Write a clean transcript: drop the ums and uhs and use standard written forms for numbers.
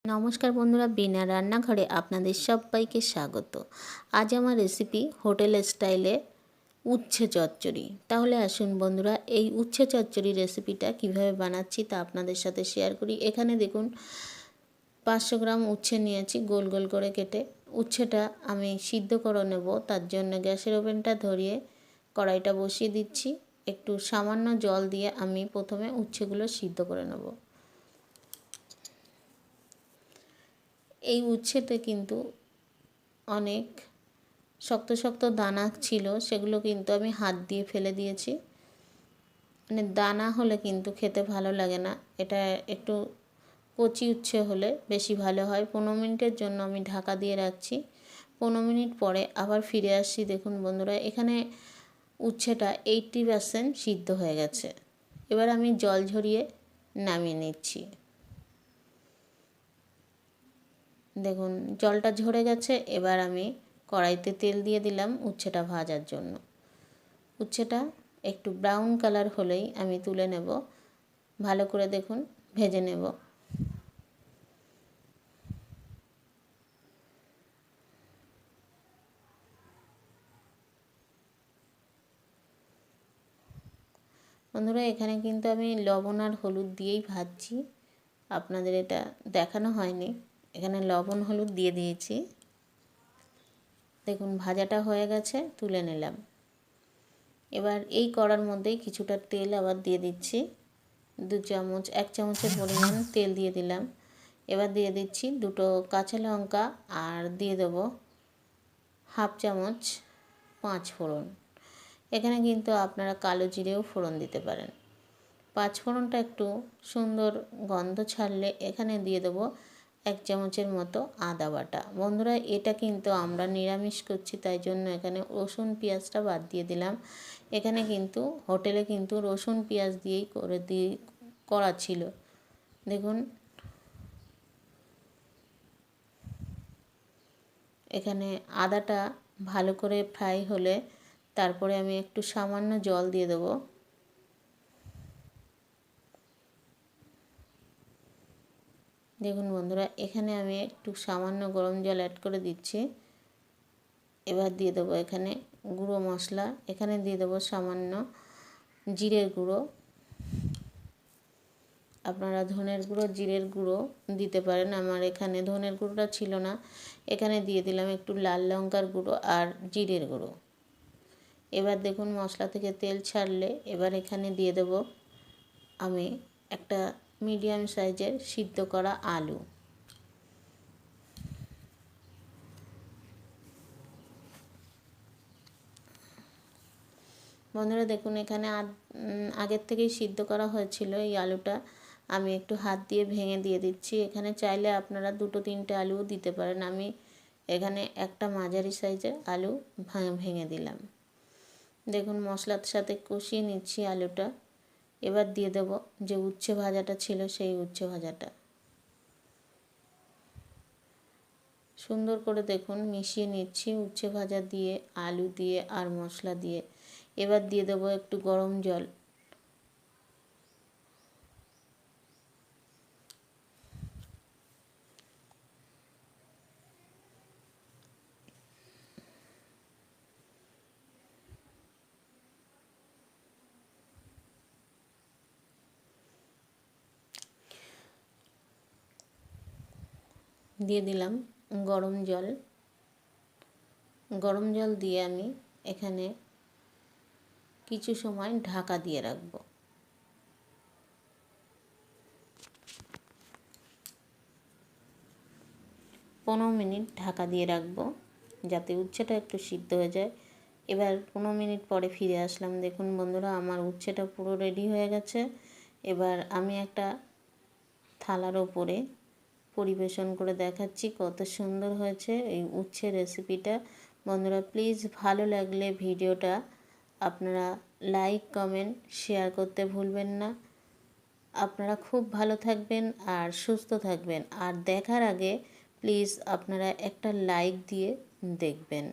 নমস্কার বন্ধুরা, বিনা রান্নাঘরে আপনাদের সবাইকে স্বাগত। আজ আমার রেসিপি হোটেল স্টাইলে উচ্ছে চচ্চড়ি। তাহলে আসুন বন্ধুরা, এই উচ্ছে চচ্চড়ি রেসিপিটা কিভাবে বানাচ্ছি তা আপনাদের সাথে শেয়ার করি। এখানে দেখুন 500 গ্রাম উচ্ছে নিয়েছি গোল গোল করে কেটে। উচ্ছেটা আমি সিদ্ধ করে নেব, তার জন্য গ্যাসের ওভেনটা ধরিয়ে কড়াইটা বসিয়ে দিচ্ছি। একটু সামান্য জল দিয়ে আমি প্রথমে উচ্ছেগুলো সিদ্ধ করে নেব। এই উচ্ছেতে কিন্তু অনেক শক্ত শক্ত দানা ছিল, সেগুলো কিন্তু আমি হাত দিয়ে ফেলে দিয়েছি। মানে দানা হলে কিন্তু খেতে ভালো লাগে না, এটা একটু কচি উচ্ছে হলে বেশি ভালো হয়। 15 মিনিটের জন্য আমি ঢাকা দিয়ে রাখছি। 15 মিনিট পরে আবার ফিরে আসছি। দেখুন বন্ধুরা, এখানে উচ্ছেটা 80% সিদ্ধ হয়ে গেছে। এবার আমি জল ঝরিয়ে নামিয়ে নিচ্ছি। দেখুন জলটা ঝরে গেছে। এবার আমি কড়াইতে তেল দিয়ে দিলাম উচ্ছেটা ভাজার জন্য। উচ্ছেটা একটু ব্রাউন কালার হলেই আমি তুলে নেব। ভালো করে দেখুন ভেজে নেব। বন্ধুরা, এখানে কিন্তু আমি লবণ আর হলুদ দিয়েই ভাজছি, আপনাদের এটা দেখানো হয়নি। এখানে লবণ হলুদ দিয়ে দিয়েছি। দেখুন ভাজাটা হয়ে গেছে, তুলে নিলাম। এবার এই কড়ার মধ্যেই কিছুটা তেল আবার দিয়ে দিচ্ছি। 1 চামচের পরিমাণ তেল দিয়ে দিলাম। এবার দিয়ে দিচ্ছি 2 কাঁচা লঙ্কা আর দিয়ে দেবো 1/2 চামচ 5 ফোড়ন। এখানে কিন্তু আপনারা কালো জিরেও ফোড়ন দিতে পারেন। 5 ফোড়নটা একটু সুন্দর গন্ধ ছাড়লে এখানে দিয়ে দেবো 1 চামচের মতো আদা বাটা। বন্ধুরা, এটা কিন্তু আমরা নিরামিষ করছি, তাই জন্য এখানে রসুন পেঁয়াজটা বাদ দিয়ে দিলাম। এখানে কিন্তু হোটেলে কিন্তু রসুন পেঁয়াজ দিয়েই করা ছিল। দেখুন এখানে আদাটা ভালো করে ফ্রাই হলে তারপরে আমি একটু সামান্য জল দিয়ে দেবো। দেখুন বন্ধুরা, এখানে আমি একটু সামান্য গরম জল অ্যাড করে দিচ্ছি। এবার দিয়ে দেবো এখানে গুঁড়ো মশলা। এখানে দিয়ে দেবো সামান্য জিরের গুঁড়ো। আপনারা ধনের গুঁড়ো জিরের গুঁড়ো দিতে পারেন, আমার এখানে ধনের গুঁড়োটা ছিল না। এখানে দিয়ে দিলাম একটু লাল লঙ্কার গুঁড়ো আর জিরের গুঁড়ো। এবার দেখুন মশলা থেকে তেল ছাড়লে এবার এখানে দিয়ে দেব আমি একটা মিডিয়াম সাইজের সিদ্ধ করা আলু। বন্ধুরা দেখুন, এখানে আগের থেকেই সিদ্ধ করা হয়েছিল এই আলুটা। আমি একটু হাত দিয়ে ভেঙে দিয়ে দিচ্ছি। এখানে চাইলে আপনারা 2-3টে আলুও দিতে পারেন। আমি এখানে একটা মাঝারি সাইজের আলু ভেঙে দিলাম। দেখুন মশলার সাথে কষিয়ে নিচ্ছি আলুটা। এবার দিয়ে দেব যে উচ্ছে ভাজাটা ছিল সেই উচ্ছে ভাজাটা। সুন্দর করে দেখুন মিশিয়ে নিচ্ছি উচ্ছে ভাজা দিয়ে, আলু দিয়ে আর মশলা দিয়ে। এবার দিয়ে দেবো একটু গরম জল। দিয়ে দিলাম গরম জল। গরম জল দিয়ে আমি এখানে কিছু সময় ঢাকা দিয়ে রাখবো। 15 মিনিট ঢাকা দিয়ে রাখবো যাতে উচ্ছেটা একটু সিদ্ধ হয়ে যায়। এবার 15 মিনিট পরে ফিরে আসলাম। দেখুন বন্ধুরা, আমার উচ্ছেটা পুরো রেডি হয়ে গেছে। এবার আমি একটা থালার ওপরে পরিবেশন করে দেখাচ্ছি কত সুন্দর হয়েছে এই উচ্ছে রেসিপিটা। বন্ধুরা প্লিজ ভালো লাগলে ভিডিওটা আপনারা লাইক কমেন্ট শেয়ার করতে ভুলবেন না। আপনারা খুব ভালো থাকবেন আর সুস্থ থাকবেন। আর দেখার আগে প্লিজ আপনারা একটা লাইক দিয়ে দেখবেন।